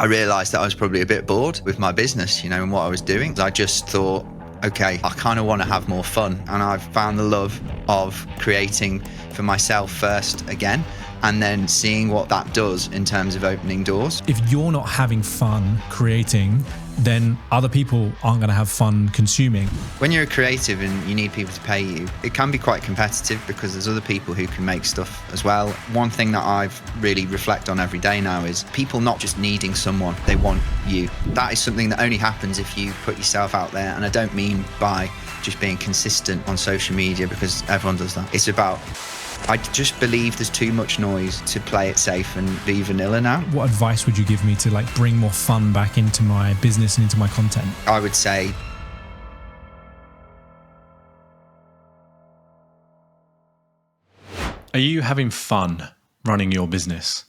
I realised that I was probably a bit bored with my business, and what I was doing. I just thought, okay, I kind of want to have more fun. And I've found the love of creating for myself first again, and then seeing what that does in terms of opening doors. If you're not having fun creating, then other people aren't going to have fun consuming. When you're a creative and you need people to pay you, it can be quite competitive because there's other people who can make stuff as well. One thing that I've really reflect on every day now is people not just needing someone, they want you. That is something that only happens if you put yourself out there. And I don't mean by just being consistent on social media, because everyone does that. It's about, I just believe there's too much noise to play it safe and be vanilla now. What advice would you give me to bring more fun back into my business and into my content? I would say, are you having fun running your business?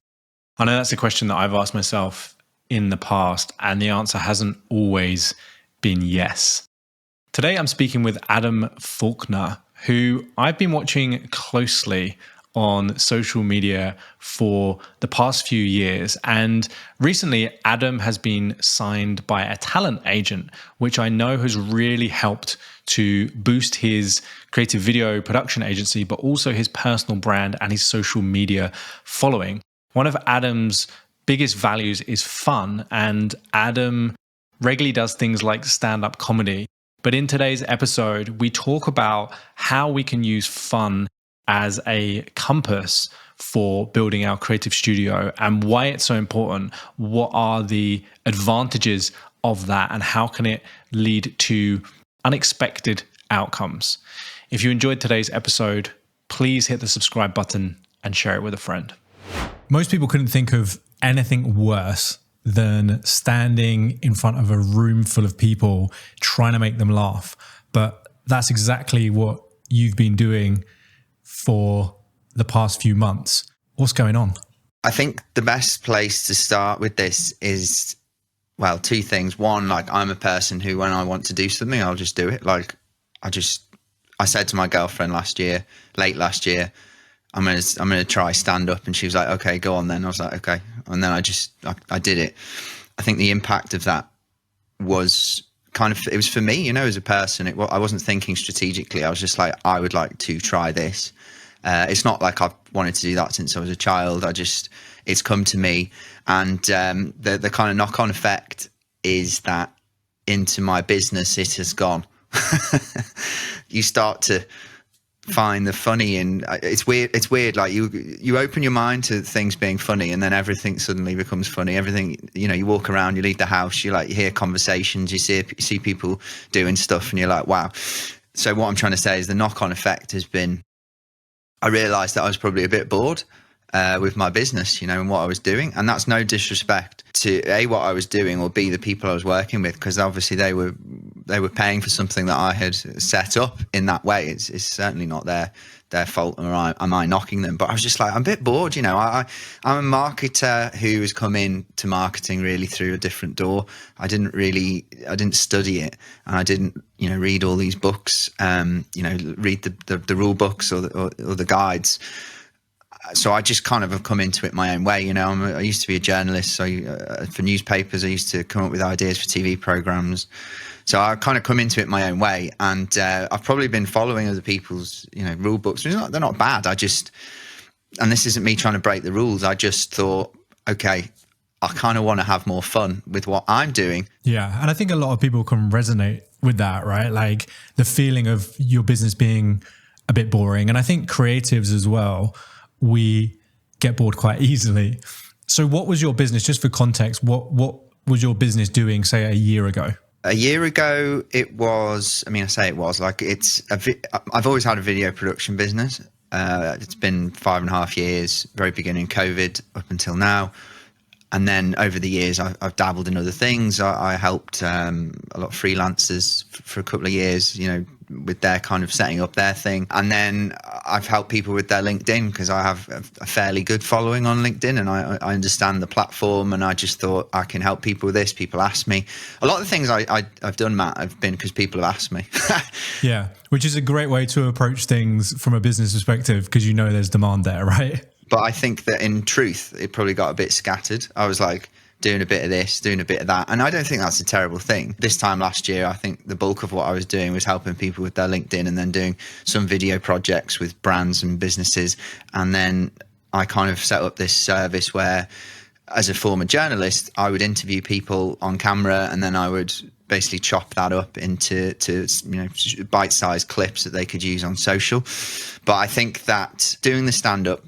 I know that's a question that I've asked myself in the past, and the answer hasn't always been yes. Today I'm speaking with Adam Faulkner, who I've been watching closely on social media for the past few years. And recently, Adam has been signed by a talent agent, which I know has really helped to boost his creative video production agency, but also his personal brand and his social media following. One of Adam's biggest values is fun, and Adam regularly does things like stand-up comedy. But in today's episode, we talk about how we can use fun as a compass for building our creative studio and why it's so important. What are the advantages of that, and how can it lead to unexpected outcomes? If you enjoyed today's episode, please hit the subscribe button and share it with a friend. Most people couldn't think of anything worse than standing in front of a room full of people trying to make them laugh. But that's exactly what you've been doing for the past few months. What's going on? I think the best place to start with this is, well, two things. One, I'm a person who, when I want to do something, I'll just do it. I said to my girlfriend late last year, I'm gonna try stand up, and she was like, okay, go on then. I was like, okay, and then I did it. I think the impact of that was it was for me, as a person. I wasn't thinking strategically. I was just like, I would like to try this. It's not like I've wanted to do that since I was a child. It's come to me, and the kind of knock-on effect is that into my business it has gone. You start to find the funny in it's weird. Like you open your mind to things being funny, and then everything suddenly becomes funny. Everything, you walk around, you leave the house, you hear conversations, you see people doing stuff, and you're like, wow. So what I'm trying to say is the knock-on effect has been, I realized that I was probably a bit bored with my business, and what I was doing. And that's no disrespect to A, what I was doing, or B, the people I was working with, because obviously they were paying for something that I had set up in that way. It's certainly not their fault, or am I knocking them? But I was just like, I'm a bit bored, I'm a marketer who has come into marketing really through a different door. I didn't study it, and I didn't, read all these books, read the rule books or the guides. So I just kind of have come into it my own way. I used to be a journalist, so for newspapers, I used to come up with ideas for TV programs. So I kind of come into it my own way, and I've probably been following other people's, rule books. They're not bad. And this isn't me trying to break the rules. I just thought, okay, I kind of want to have more fun with what I'm doing. Yeah, and I think a lot of people can resonate with that, right? Like the feeling of your business being a bit boring. And I think creatives as well, we get bored quite easily. So what was your business, just for context, what was your business doing, say, a year ago? A year ago, it was, I've always had a video production business. It's been 5.5 years, very beginning COVID up until now. And then over the years, I've dabbled in other things. I helped a lot of freelancers for a couple of years, with their kind of setting up their thing. And then I've helped people with their LinkedIn, because I have a fairly good following on LinkedIn, and I understand the platform, and I just thought I can help people with this. People ask me. A lot of the things I've done, Matt, have been because people have asked me. Yeah, which is a great way to approach things from a business perspective, because there's demand there, right? But I think that in truth, it probably got a bit scattered. I was like doing a bit of this, doing a bit of that. And I don't think that's a terrible thing. This time last year, I think the bulk of what I was doing was helping people with their LinkedIn and then doing some video projects with brands and businesses. And then I kind of set up this service where, as a former journalist, I would interview people on camera, and then I would basically chop that up into bite-sized clips that they could use on social. But I think that doing the stand-up,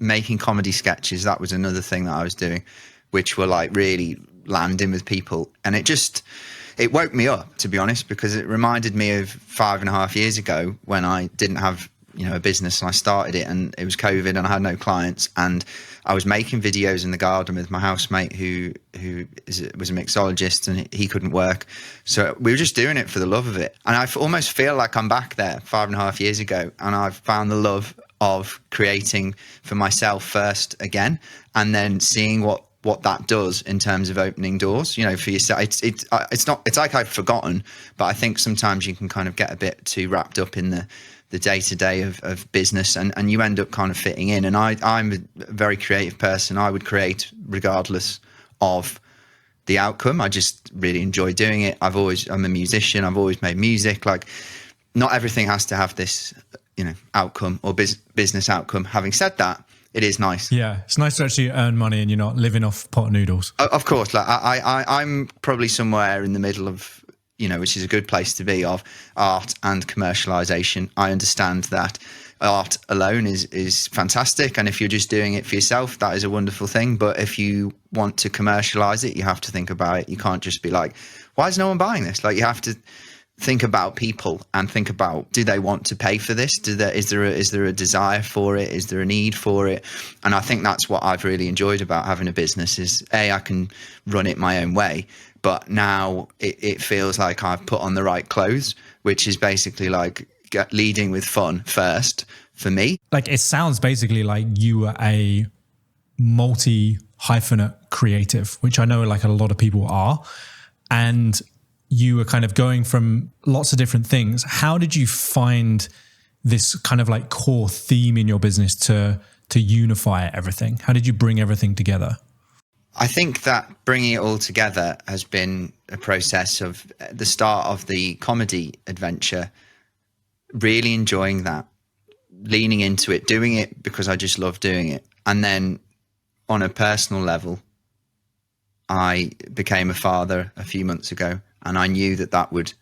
making comedy sketches, that was another thing that I was doing, which were like really landing with people. And it woke me up, to be honest, because it reminded me of 5.5 years ago when I didn't have a business, and I started it, and it was COVID and I had no clients, and I was making videos in the garden with my housemate who was a mixologist, and he couldn't work. So we were just doing it for the love of it. And I almost feel like I'm back there 5.5 years ago, and I've found the love of creating for myself first again, and then seeing what that does in terms of opening doors, for yourself. It's like I've forgotten, but I think sometimes you can kind of get a bit too wrapped up in the day-to-day of business, and you end up kind of fitting in. And I'm a very creative person. I would create regardless of the outcome. I just really enjoy doing it. I'm a musician. I've always made music. Like, not everything has to have this, outcome or business outcome. Having said that, it is nice. Yeah, it's nice to actually earn money and you're not living off pot noodles. Of course, like I'm probably somewhere in the middle of, which is a good place to be, of art and commercialization. I understand that art alone is fantastic, and if you're just doing it for yourself, that is a wonderful thing. But if you want to commercialize it, you have to think about it. You can't just be like, why is no one buying this? Like, you have to think about people and think about, do they want to pay for this? Is there a desire for it? Is there a need for it? And I think that's what I've really enjoyed about having a business is, I can run it my own way, but now it feels like I've put on the right clothes, which is basically like leading with fun first for me. Like, it sounds basically like you are a multi-hyphenate creative, which I know like a lot of people are. And you were kind of going from lots of different things. How did you find this kind of like core theme in your business to unify everything? How did you bring everything together? I think that bringing it all together has been a process of the start of the comedy adventure, really enjoying that, leaning into it, doing it because I just love doing it. And then on a personal level, I became a father a few months ago, and I knew that would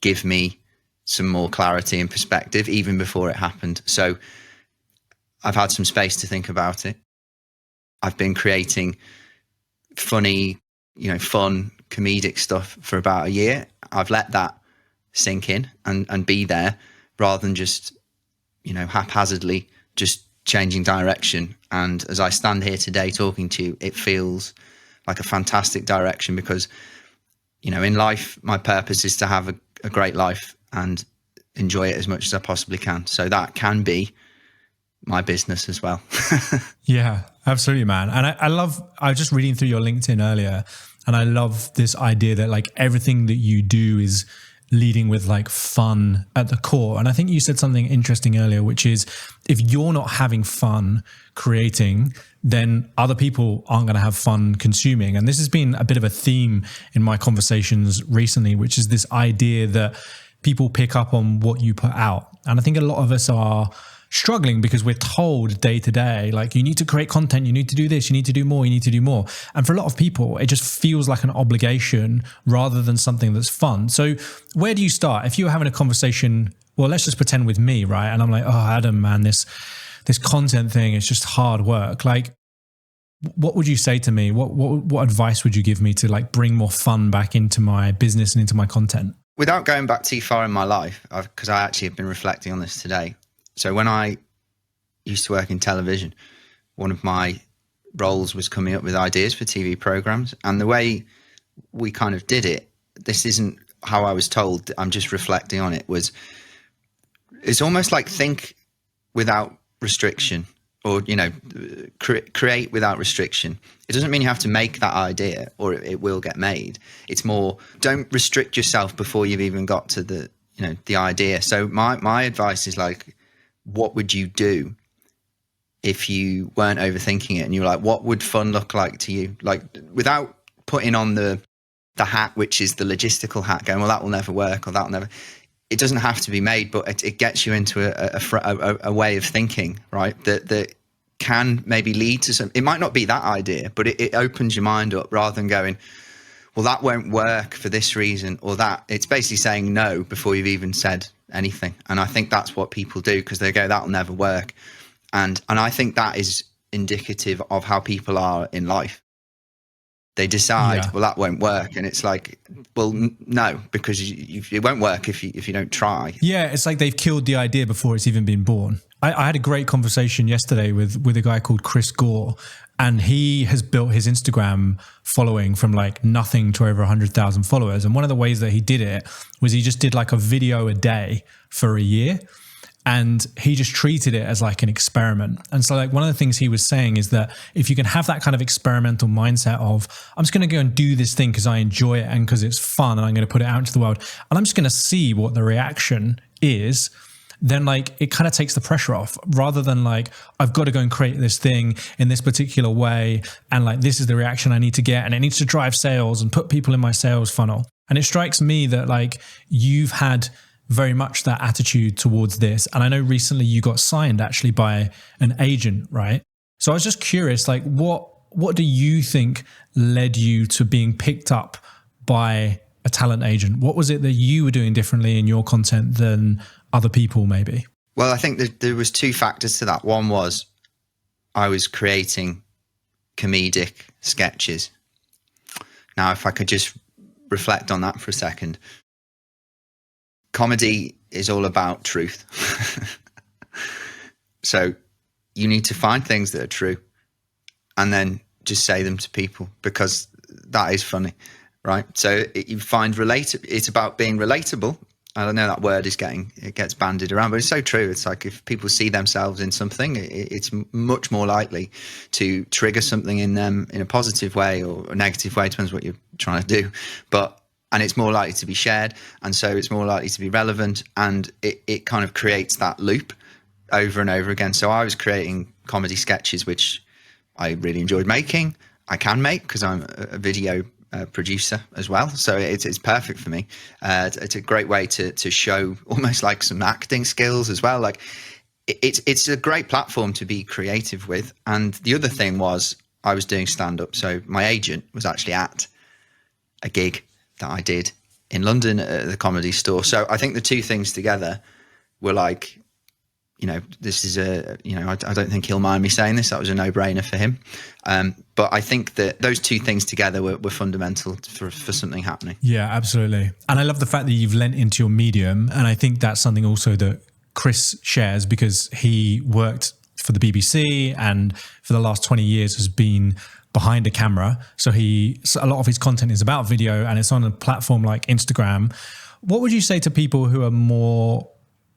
give me some more clarity and perspective even before it happened. So I've had some space to think about it. I've been creating funny, fun, comedic stuff for about a year. I've let that sink in and be there rather than just, haphazardly just changing direction. And as I stand here today talking to you, it feels like a fantastic direction because, in life, my purpose is to have a great life and enjoy it as much as I possibly can. So that can be my business as well. Yeah, absolutely, man. And I was just reading through your LinkedIn earlier, and I love this idea that like everything that you do is leading with like fun at the core. And I think you said something interesting earlier, which is if you're not having fun creating, then other people aren't going to have fun consuming. And this has been a bit of a theme in my conversations recently, which is this idea that people pick up on what you put out. And I think a lot of us are struggling because we're told day to day, like, you need to create content, you need to do this, you need to do more, you need to do more. And for a lot of people, it just feels like an obligation rather than something that's fun. So where do you start? If you were having a conversation, well, let's just pretend with me, right? And I'm like, oh, Adam, man, this content thing, it's just hard work. Like, what would you say to me? What advice would you give me to like bring more fun back into my business and into my content? Without going back too far in my life, because I actually have been reflecting on this today. So when I used to work in television, one of my roles was coming up with ideas for TV programs. And the way we kind of did it, this isn't how I was told, I'm just reflecting on it, it's almost like think without restriction, or, create without restriction. It doesn't mean you have to make that idea or it will get made. It's more, don't restrict yourself before you've even got to the idea. So my advice is like, what would you do if you weren't overthinking it and you were like, what would fun look like to you? Like, without putting on the hat, which is the logistical hat, going, well, that will never work, or that will never. It doesn't have to be made, but it gets you into a way of thinking, right? That can maybe lead to some. It might not be that idea, but it opens your mind up rather than going, well, that won't work for this reason or that. It's basically saying no before you've even said anything. And I think that's what people do, because they go, that'll never work. And I think that is indicative of how people are in life. They decide, well, that won't work. And it's like, well, no, because it won't work if you don't try. Yeah, it's like they've killed the idea before it's even been born. I had a great conversation yesterday with a guy called Chris Gore, and he has built his Instagram following from like nothing to over 100,000 followers. And one of the ways that he did it was he just did like a video a day for a year. And he just treated it as like an experiment. And so like one of the things he was saying is that if you can have that kind of experimental mindset of, I'm just going to go and do this thing because I enjoy it and because it's fun and I'm going to put it out into the world and I'm just going to see what the reaction is, then like it kind of takes the pressure off, rather than like, I've got to go and create this thing in this particular way. And like, this is the reaction I need to get. And it needs to drive sales and put people in my sales funnel. And it strikes me that like you've had very much that attitude towards this. And I know recently you got signed actually by an agent, right? So I was just curious, like what do you think led you to being picked up by a talent agent? What was it that you were doing differently in your content than other people maybe? Well, I think there was two factors to that. One was I was creating comedic sketches. Now, if I could just reflect on that for a second. Comedy is all about truth. So you need to find things that are true and then just say them to people, because that is funny, right? So you find it's about being relatable. I know that word it gets bandied around, but it's so true. It's like if people see themselves in something, it's much more likely to trigger something in them in a positive way or a negative way, depends what you're trying to do. And it's more likely to be shared, and so it's more likely to be relevant, and it kind of creates that loop over and over again. So I was creating comedy sketches, which I really enjoyed making. I can make because I'm a video producer as well, so it's perfect for me. It's a great way to show almost like some acting skills as well. Like it's a great platform to be creative with. And the other thing was I was doing stand-up, so my agent was actually at a gig that I did in London at the Comedy Store. So I think the two things together were like, this is I don't think he'll mind me saying this. That was a no-brainer for him. But I think that those two things together were fundamental for something happening. Yeah, absolutely. And I love the fact that you've lent into your medium. And I think that's something also that Chris shares, because he worked for the BBC and for the last 20 years has been behind a camera. So a lot of his content is about video and it's on a platform like Instagram. What would you say to people who are more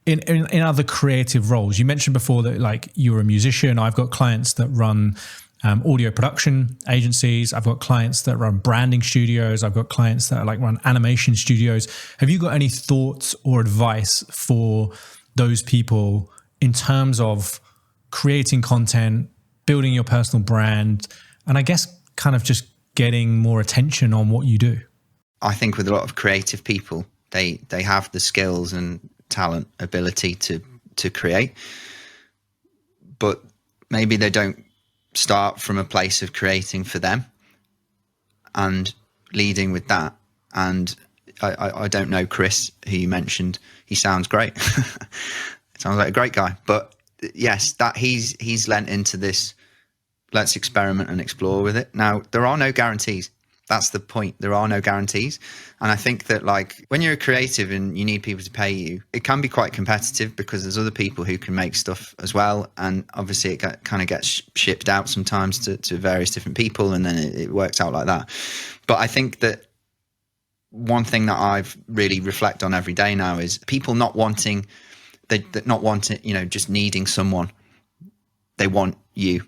in other creative roles? You mentioned before that like you're a musician. I've got clients that run audio production agencies. I've got clients that run branding studios. I've got clients that run animation studios. Have you got any thoughts or advice for those people in terms of creating content, building your personal brand, and I guess kind of just getting more attention on what you do? I think with a lot of creative people, they have the skills and talent, ability to create, but maybe they don't start from a place of creating for them and leading with that. And I don't know Chris, who you mentioned. He sounds great. Sounds like a great guy. But yes, that he's lent into this. Let's experiment and explore with it. Now, there are no guarantees. That's the point. There are no guarantees. And I think that when you're a creative and you need people to pay you, it can be quite competitive because there's other people who can make stuff as well. And obviously it kind of gets shipped out sometimes to various different people, and then it works out like that. But I think that one thing that I've really reflect on every day now is people not wanting, just needing someone. They want you.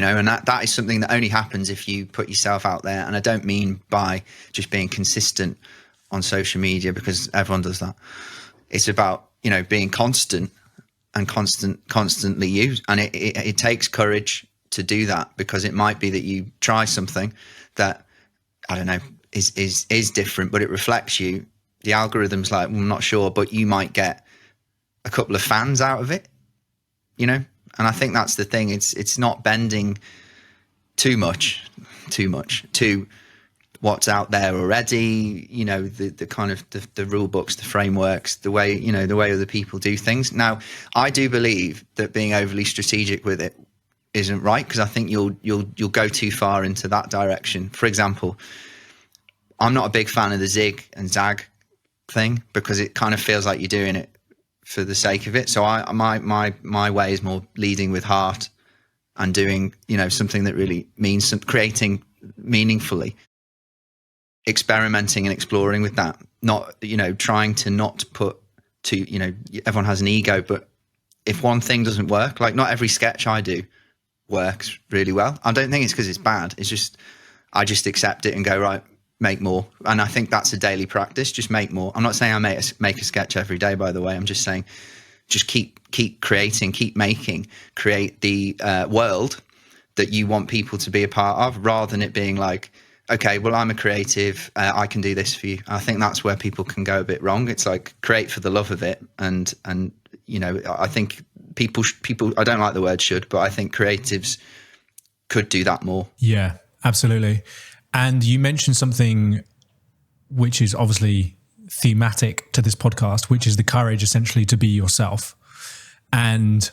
And that is something that only happens if you put yourself out there. And I don't mean by just being consistent on social media, because everyone does that. It's about, being constant and constantly use. And it takes courage to do that, because it might be that you try something that, I don't know, is different, but it reflects you. The algorithm's like, well, I'm not sure, but you might get a couple of fans out of it, you know? And I think that's the thing. It's not bending too much to what's out there already, you know, the kind of the rule books, the frameworks, the way, you know, the way other people do things. Now, I do believe that being overly strategic with it isn't right, because I think you'll go too far into that direction. For example, I'm not a big fan of the zig and zag thing, because it kind of feels like you're doing it for the sake of it. So my way is more leading with heart and doing, you know, something that really means creating meaningfully, experimenting and exploring with that. Not, you know, trying to not put to, you know, everyone has an ego, but if one thing doesn't work, like not every sketch I do works really well. I don't think it's because it's bad. It's just, I just accept it and go, right, make more. And I think that's a daily practice. Just make more. I'm not saying I make a sketch every day, by the way. I'm just saying, just keep creating, keep making, create the world that you want people to be a part of, rather than it being like, okay, well, I'm a creative, I can do this for you. I think that's where people can go a bit wrong. It's like create for the love of it. And you know, I think people, I don't like the word should, but I think creatives could do that more. Yeah, absolutely. And you mentioned something which is obviously thematic to this podcast, which is the courage essentially to be yourself. And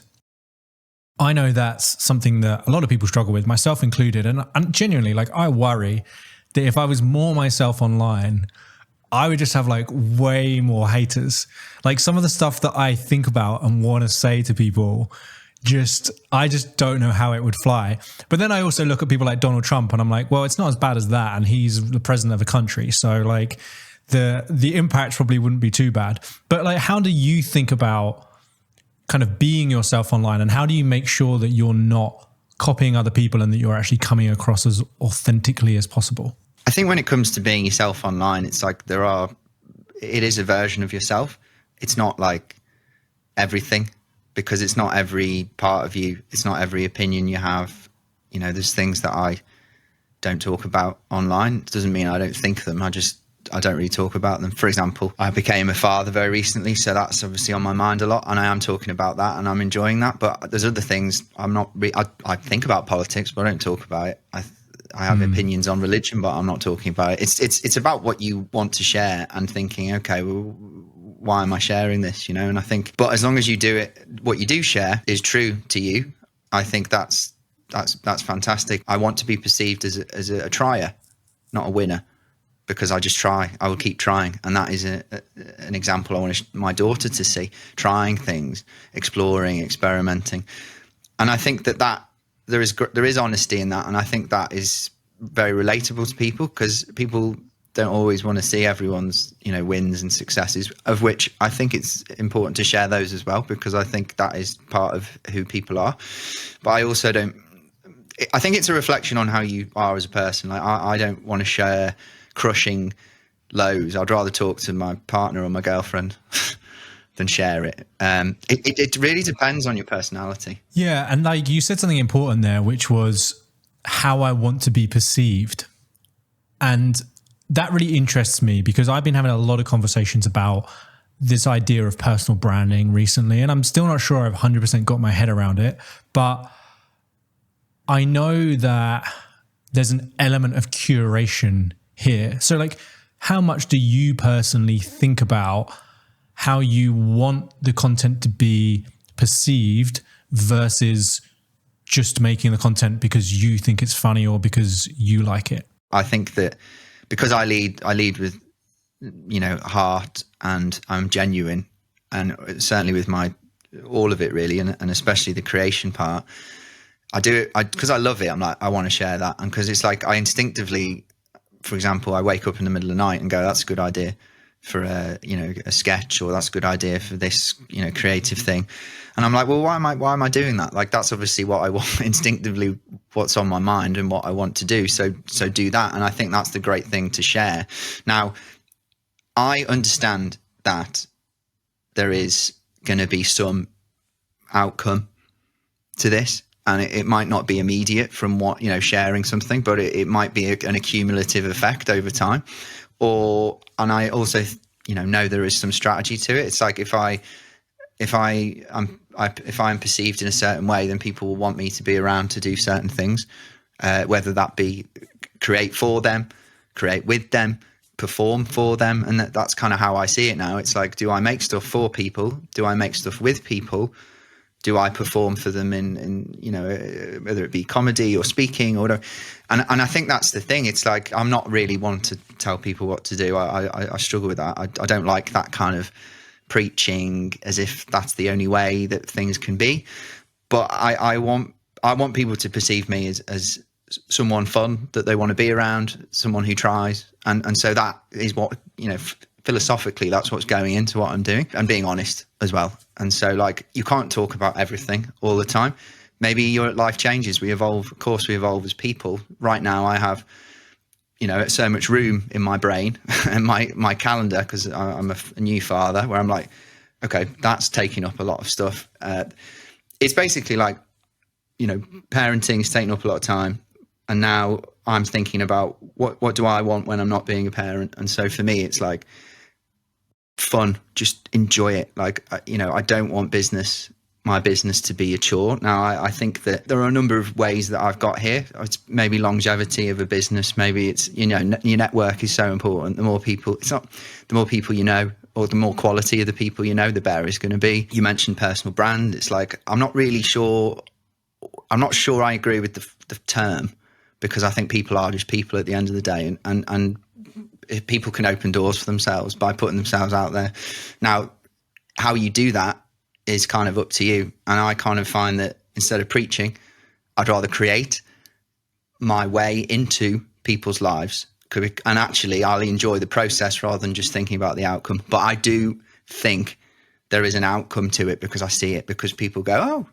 I know that's something that a lot of people struggle with, myself included. And genuinely, like, I worry that if I was more myself online, I would just have like way more haters. Like some of the stuff that I think about and want to say to people, I just don't know how it would fly. But then I also look at people like Donald Trump and I'm like, well, it's not as bad as that. And he's the president of a country. So like the impact probably wouldn't be too bad. But like, how do you think about kind of being yourself online, and how do you make sure that you're not copying other people and that you're actually coming across as authentically as possible? I think when it comes to being yourself online, it's like it is a version of yourself. It's not like everything, because it's not every part of you. It's not every opinion you have. You know, there's things that I don't talk about online. It doesn't mean I don't think them. I don't really talk about them. For example, I became a father very recently, so that's obviously on my mind a lot, and I am talking about that and I'm enjoying that. But there's other things I'm not. I think about politics, but I don't talk about it. I have opinions on religion, but I'm not talking about it. It's about what you want to share and thinking, okay, well, why am I sharing this? You know, and I think, but as long as you do it, what you do share is true to you. I think that's fantastic. I want to be perceived as a trier, not a winner, because I just try. I will keep trying, and that is an example I want my daughter to see: trying things, exploring, experimenting. And I think that there is honesty in that, and I think that is very relatable to people, because people don't always want to see everyone's, you know, wins and successes, of which I think it's important to share those as well, because I think that is part of who people are. But I also I think it's a reflection on how you are as a person. Like I don't want to share crushing lows. I'd rather talk to my partner or my girlfriend than share it. It really depends on your personality. Yeah. And like you said something important there, which was how I want to be perceived. And that really interests me, because I've been having a lot of conversations about this idea of personal branding recently, and I'm still not sure I've 100% got my head around it, but I know that there's an element of curation here. So like, how much do you personally think about how you want the content to be perceived versus just making the content because you think it's funny or because you like it? I think that because I lead with, you know, heart, and I'm genuine, and certainly with all of it really, and especially the creation part, I do it because I love it. I'm like, I want to share that. And because it's like, I instinctively, for example, I wake up in the middle of the night and go, that's a good idea for a sketch, or that's a good idea for this, you know, creative thing. And I'm like, well, why am I doing that? Like, that's obviously what I want, instinctively what's on my mind and what I want to do. So do that. And I think that's the great thing to share. Now, I understand that there is going to be some outcome to this. And it might not be immediate from what, sharing something, but it might be an accumulative effect over time. And I also, know there is some strategy to it. It's like if I'm perceived in a certain way, then people will want me to be around to do certain things, whether that be create for them, create with them, perform for them. And that's kind of how I see it now. It's like, do I make stuff for people? Do I make stuff with people? Do I perform for them in whether it be comedy or speaking or whatever? And I think that's the thing. It's like, I'm not really one to tell people what to do. I struggle with that. I don't like that kind of preaching as if that's the only way that things can be. But I want people to perceive me as someone fun that they want to be around, someone who tries. And so that is what, philosophically, that's what's going into what I'm doing, and being honest as well. And so, like, you can't talk about everything all the time. Maybe your life changes. We evolve. Of course, we evolve as people. Right now, I have, so much room in my brain and my calendar, because I'm a new father, where I'm like, okay, that's taking up a lot of stuff. It's basically like, parenting is taking up a lot of time. And now I'm thinking about what do I want when I'm not being a parent? And so for me, it's like fun, just enjoy it. Like, I don't want my business to be a chore. Now, I think that there are a number of ways that I've got here. It's maybe longevity of a business. Maybe it's, your network is so important. The more people you know, or the more quality of the people you know, the better it's going to be. You mentioned personal brand. It's like, I'm not sure I agree with the term, because I think people are just people at the end of the day, and if people can open doors for themselves by putting themselves out there. Now, how you do that is kind of up to you. And I kind of find that instead of preaching, I'd rather create my way into people's lives. And actually, I'll enjoy the process rather than just thinking about the outcome. But I do think there is an outcome to it, because I see it, because people go, oh,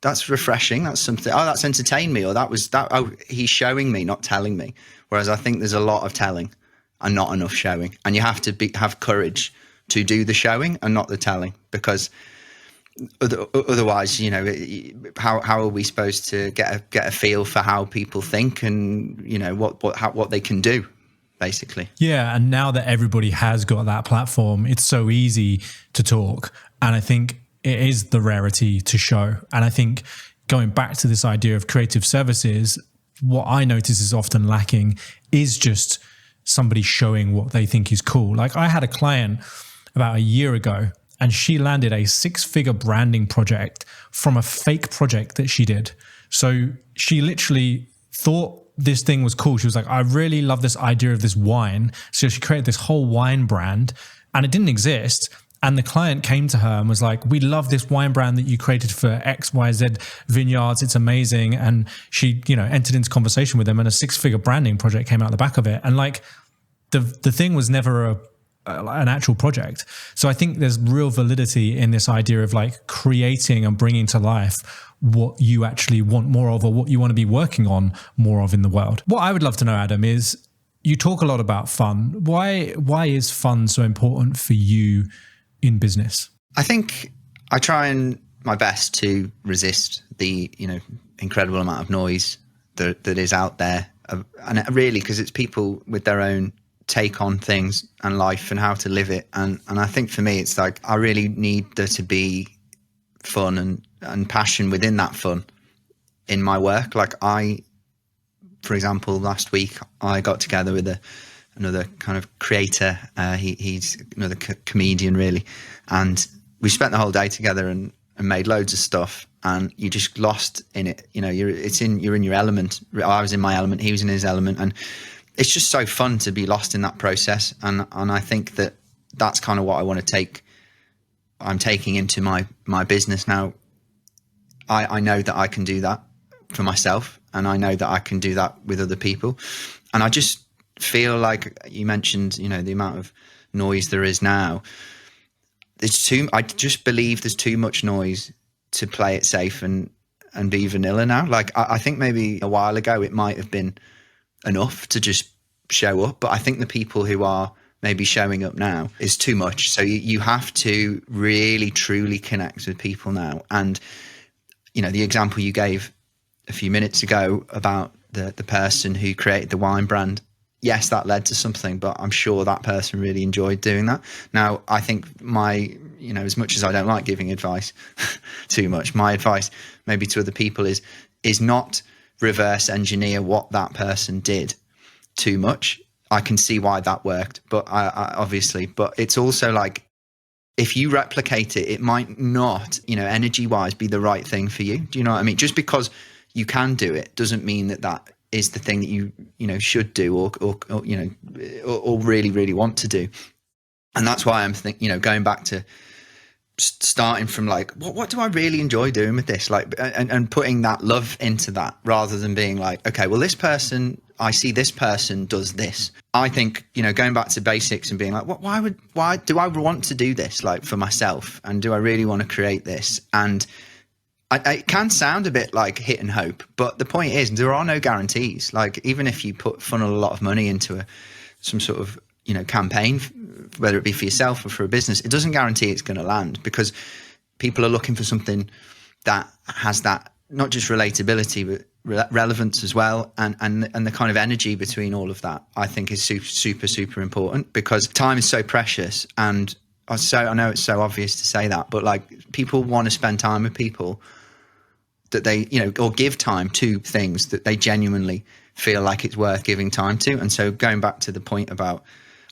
that's refreshing. That's something. Oh, that's entertained me. Or that was that. Oh, he's showing me, not telling me. Whereas I think there's a lot of telling and not enough showing. And you have to have courage to do the showing and not the telling, because otherwise, how are we supposed to get a feel for how people think and what they can do, basically? Yeah, and now that everybody has got that platform, it's so easy to talk, and I think it is the rarity to show. And I think going back to this idea of creative services, what I notice is often lacking is just somebody showing what they think is cool. Like, I had a client about a year ago, and she landed a 6-figure branding project from a fake project that she did. So she literally thought this thing was cool. She was like, I really love this idea of this wine. So she created this whole wine brand, and it didn't exist. And the client came to her and was like, we love this wine brand that you created for XYZ vineyards. It's amazing. And she, entered into conversation with them, and a 6-figure branding project came out the back of it. And like the thing was never an actual project. So I think there's real validity in this idea of like creating and bringing to life what you actually want more of, or what you want to be working on more of in the world. What I would love to know, Adam, is you talk a lot about fun. Why is fun so important for you in business? I think I try my best to resist the incredible amount of noise that is out there, and really, because it's people with their own take on things and life and how to live it, and I think for me it's like I really need there to be fun and passion within that fun in my work. Like, for example, last week I got together with another kind of creator. He's another comedian, really. And we spent the whole day together and made loads of stuff. And you're just lost in it. You're in your element. I was in my element. He was in his element. And it's just so fun to be lost in that process. And I think that's kind of what I want to take. I'm taking into my business now. I know that I can do that for myself. And I know that I can do that with other people. And I just feel like you mentioned, the amount of noise there is now. I just believe there's too much noise to play it safe and be vanilla now. Like, I think maybe a while ago it might have been enough to just show up, but I think the people who are maybe showing up now is too much. So you have to really, truly connect with people now. And, the example you gave a few minutes ago about the person who created the wine brand, yes, that led to something, but I'm sure that person really enjoyed doing that. Now, I think as much as I don't like giving advice too much, my advice maybe to other people is not reverse engineer what that person did too much. I can see why that worked, but I obviously, but it's also like, if you replicate it, it might not, energy wise be the right thing for you. Do you know what I mean? Just because you can do it doesn't mean that is the thing that you should do or really, really want to do. And that's why I'm thinking, going back to starting from like, what do I really enjoy doing with this? Like, and putting that love into that rather than being like, okay, well, I see this person does this. I think, going back to basics and being like, why do I want to do this? Like for myself, and do I really want to create this? And it can sound a bit like hit and hope, but the point is there are no guarantees. Like even if you funnel a lot of money into some sort of, campaign, whether it be for yourself or for a business, it doesn't guarantee it's going to land, because people are looking for something that has that not just relatability, but relevance as well. And the kind of energy between all of that, I think is super, super, super important, because time is so precious. And I know it's so obvious to say that, but like people want to spend time with people that they, or give time to things that they genuinely feel like it's worth giving time to. And so going back to the point about,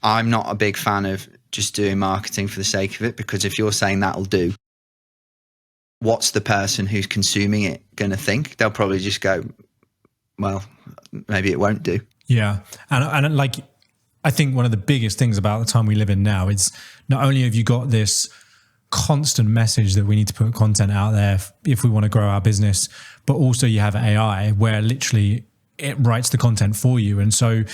I'm not a big fan of just doing marketing for the sake of it, because if you're saying that'll do, what's the person who's consuming it going to think? They'll probably just go, well, maybe it won't do. Yeah. And like, I think one of the biggest things about the time we live in now is not only have you got this constant message that we need to put content out there if we want to grow our business, but also you have AI where literally it writes the content for you. And so,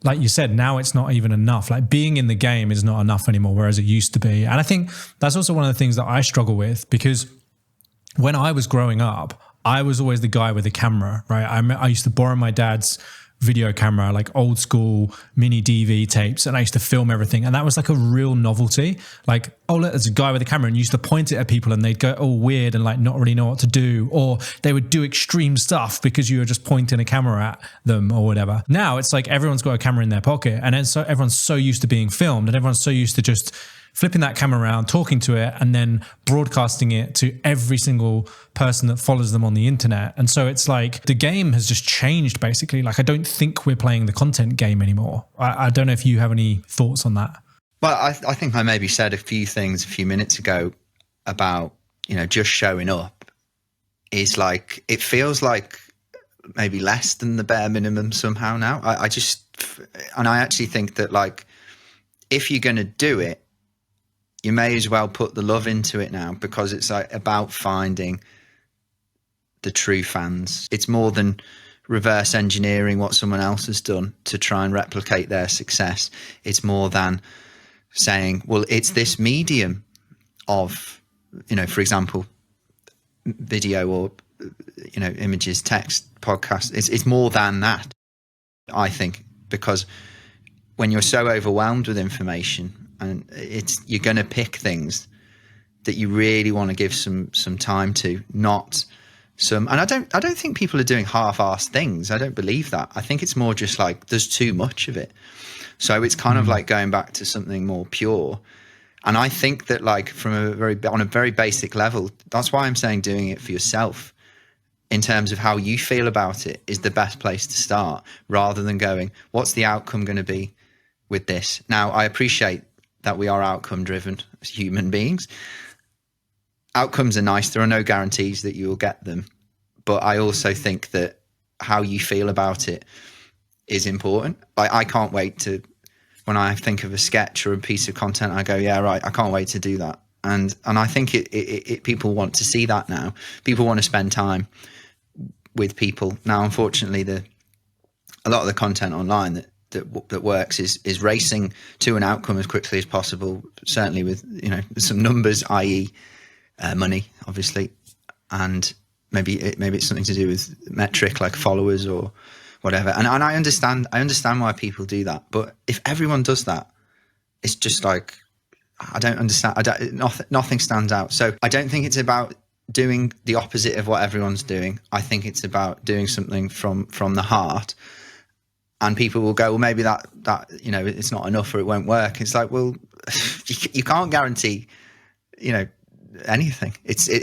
like you said, now it's not even enough. Like being in the game is not enough anymore, whereas it used to be. And I think that's also one of the things that I struggle with, because when I was growing up, I was always the guy with the camera, right? I used to borrow my dad's video camera, like old school mini DV tapes, and I used to film everything. And that was like a real novelty. Like, oh, look, there's a guy with a camera, and you used to point it at people and they'd go, oh, weird, and like not really know what to do. Or they would do extreme stuff because you were just pointing a camera at them or whatever. Now it's like everyone's got a camera in their pocket, and so everyone's so used to being filmed, and everyone's so used to just flipping that camera around, talking to it, and then broadcasting it to every single person that follows them on the internet. And so it's like the game has just changed, basically. Like, I don't think we're playing the content game anymore. I don't know if you have any thoughts on that. Well, I think I maybe said a few things a few minutes ago about, just showing up is like, it feels like maybe less than the bare minimum somehow now. I actually think that, like, if you're going to do it, you may as well put the love into it now, because it's like about finding the true fans. It's more than reverse engineering what someone else has done to try and replicate their success. It's more than saying, well, it's this medium of, for example, video or, images, text, podcast. It's more than that, I think, because when you're so overwhelmed with information, and you're going to pick things that you really want to give some time to, not some. And I don't think people are doing half-assed things. I don't believe that. I think it's more just like there's too much of it. So it's kind of like going back to something more pure. And I think that, like, on a very basic level, that's why I'm saying doing it for yourself, in terms of how you feel about it, is the best place to start, rather than going, what's the outcome going to be with this? Now, I appreciate that we are outcome driven as human beings. Outcomes are nice. There are no guarantees that you will get them. But I also think that how you feel about it is important. I can't wait to, when I think of a sketch or a piece of content, I go, yeah, right, I can't wait to do that. And I think it people want to see that now. People want to spend time with people. Now, unfortunately, a lot of the content online that works is racing to an outcome as quickly as possible, certainly with some numbers, i.e. Money, obviously, and maybe it's something to do with metric like followers or whatever. And I understand why people do that, but if everyone does that, it's just like, I don't understand. Nothing stands out. So I don't think it's about doing the opposite of what everyone's doing. I think it's about doing something from the heart. And people will go, well, maybe that it's not enough or it won't work. It's like, well, you can't guarantee, anything.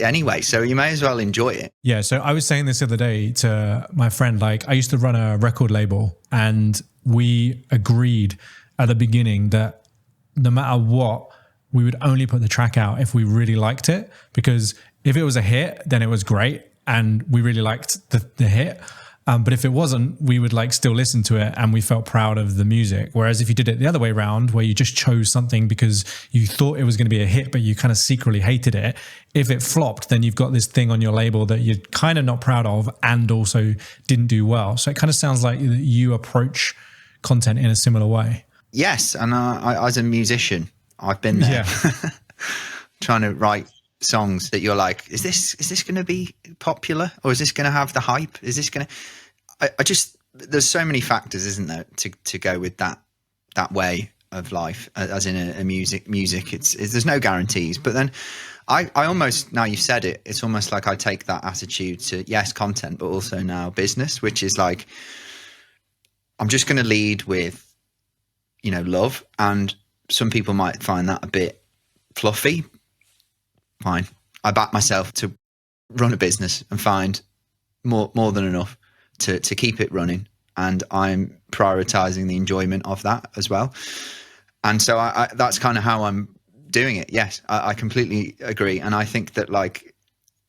Anyway, so you may as well enjoy it. Yeah. So I was saying this the other day to my friend, like I used to run a record label, and we agreed at the beginning that no matter what, we would only put the track out if we really liked it, because if it was a hit, then it was great and we really liked the hit. But if it wasn't, we would like still listen to it and we felt proud of the music. Whereas if you did it the other way around, where you just chose something because you thought it was going to be a hit, but you kind of secretly hated it, if it flopped, then you've got this thing on your label that you're kind of not proud of and also didn't do well. So it kind of sounds like you approach content in a similar way. Yes. And I, as a musician, I've been there trying to write songs that you're like, is this going to be popular, or is this going to have the hype? Is this going to, I just, there's so many factors, isn't there, to go with that way of life, as in a music, it's there's no guarantees. But then I almost, now you've said it, it's almost like I take that attitude to, yes, content, but also now business, which is like, I'm just going to lead with, love. And some people might find that a bit fluffy. Fine. I back myself to run a business and find more than enough to keep it running. And I'm prioritizing the enjoyment of that as well. And so I that's kind of how I'm doing it. Yes, I completely agree. And I think that, like,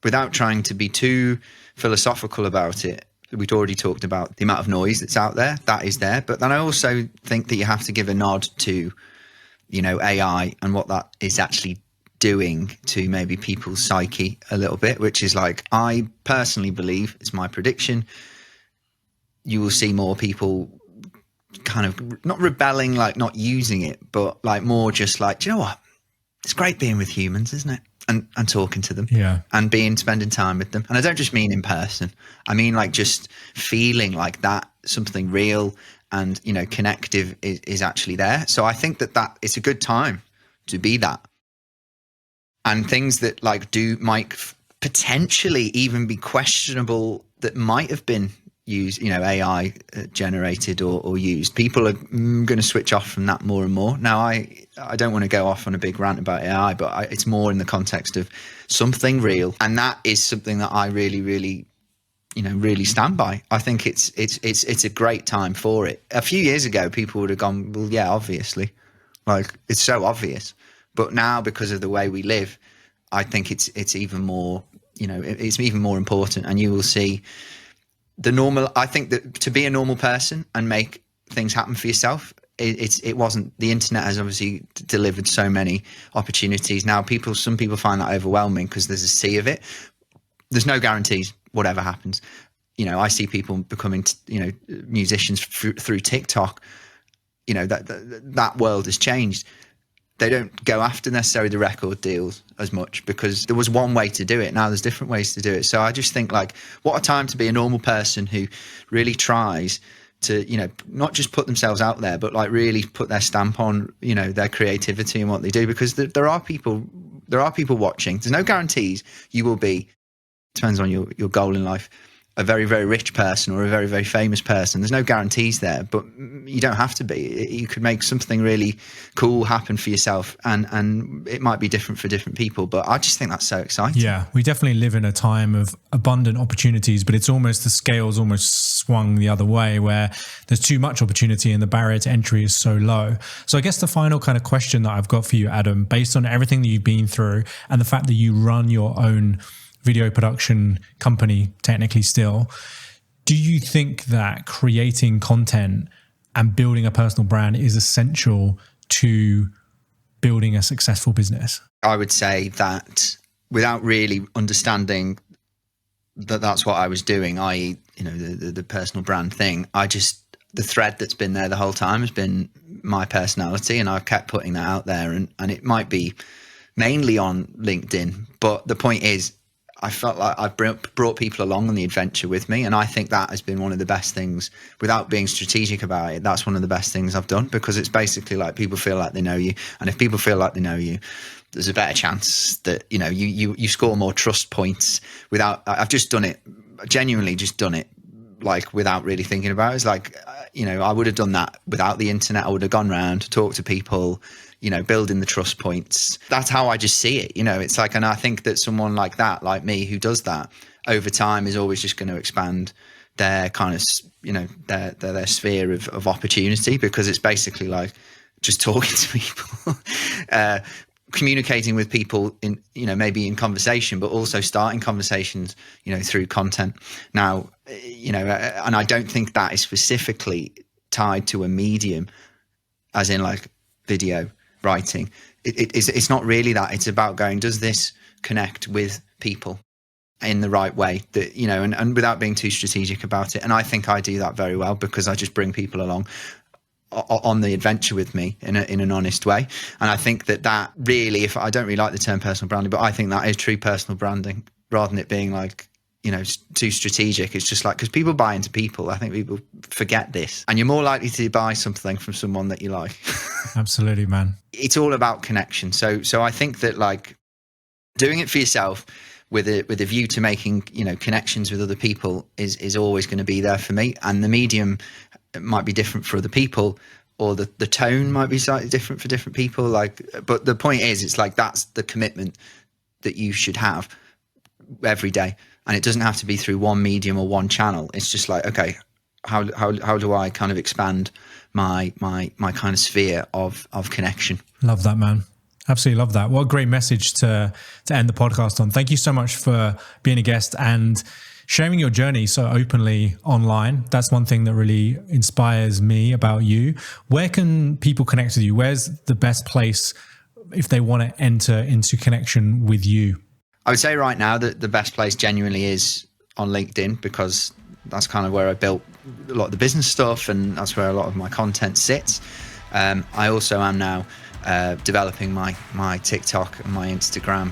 without trying to be too philosophical about it, we'd already talked about the amount of noise that's out there. That is there. But then I also think that you have to give a nod to, AI and what that is actually doing to maybe people's psyche a little bit, which is like, I personally believe, it's my prediction, you will see more people kind of not rebelling, like not using it, but like more just like, do you know what? It's great being with humans, isn't it? And talking to them, and spending time with them. And I don't just mean in person. I mean like just feeling like that something real and connective is actually there. So I think that it's a good time to be that. And things that like might potentially even be questionable, that might have been used, AI generated or used. People are going to switch off from that more and more. Now, I don't want to go off on a big rant about AI, but it's more in the context of something real. And that is something that I really, really, really stand by. I think it's a great time for it. A few years ago, people would have gone, well, yeah, obviously. Like, it's so obvious. But now, because of the way we live, I think it's even more, it's even more important. And you will see I think that to be a normal person and make things happen for yourself, it wasn't, the internet has obviously delivered so many opportunities. Now some people find that overwhelming because there's a sea of it. There's no guarantees whatever happens. I see people becoming, musicians through TikTok. That world has changed. They don't go after necessarily the record deals as much because there was one way to do it. Now there's different ways to do it. So I just think, like, what a time to be a normal person who really tries to, not just put themselves out there, but like really put their stamp on, their creativity and what they do, because there are people watching. There's no guarantees you will be, depends on your goal in life, a very, very rich person or a very, very famous person. There's no guarantees there, but you don't have to be. You could make something really cool happen for yourself, and it might be different for different people, but I just think that's so exciting. Yeah, we definitely live in a time of abundant opportunities, but it's almost, the scale's almost swung the other way, where there's too much opportunity and the barrier to entry is so low. So I guess the final kind of question that I've got for you, Adam, based on everything that you've been through and the fact that you run your own video production company technically still, do you think that creating content and building a personal brand is essential to building a successful business? I would say that without really understanding that that's what I was doing, i.e., the personal brand thing, the thread that's been there the whole time has been my personality, and I've kept putting that out there, and it might be mainly on LinkedIn, but the point is, I felt like I've brought people along on the adventure with me. And I think that has been one of the best things, without being strategic about it. That's one of the best things I've done, because it's basically like people feel like they know you. And if people feel like they know you, there's a better chance that, you know, you score more trust points without, I've just done it, genuinely just done it, like without really thinking about it. It's like, you know, I would have done that without the internet. I would have gone around, talked to people, you know, building the trust points. That's how I just see it. You know, it's like, and I think that someone like that, like me, who does that over time is always just going to expand their kind of, you know, their sphere of opportunity, because it's basically like just talking to people, communicating with people in, you know, maybe in conversation, but also starting conversations, you know, through content. Now, you know, and I don't think that is specifically tied to a medium, as in like video writing. It's not really that. It's about going, does this connect with people in the right way, that, you know, and without being too strategic about it. And I think I do that very well, because I just bring people along on the adventure with me in an honest way. And I think that really, if I don't really like the term personal branding, but I think that is true personal branding, rather than it being like, you know, too strategic. It's just like, because people buy into people. I think people forget this, and you're more likely to buy something from someone that you like. Absolutely, man. It's all about connection. So I think that like doing it for yourself with a view to making, you know, connections with other people is always going to be there for me. And the medium might be different for other people, or the tone might be slightly different for different people. Like, but the point is, it's like, that's the commitment that you should have every day. And it doesn't have to be through one medium or one channel. It's just like, okay, how do I kind of expand my kind of sphere of connection? Love that, man. Absolutely love that. What a great message to end the podcast on. Thank you so much for being a guest and sharing your journey so openly online. That's one thing that really inspires me about you. Where can people connect with you? Where's the best place if they want to enter into connection with you? I would say right now that the best place genuinely is on LinkedIn, because that's kind of where I built a lot of the business stuff, and that's where a lot of my content sits. I also am now developing my TikTok and my Instagram,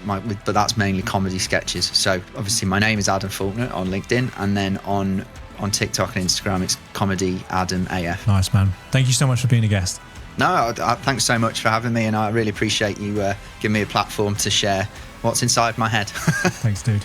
but that's mainly comedy sketches. So obviously my name is Adam Faulkner on LinkedIn, and then on TikTok and Instagram it's comedy Adam AF. Nice, man. Thank you so much for being a guest. No, thanks so much for having me, and I really appreciate you giving me a platform to share what's inside my head. Thanks, dude.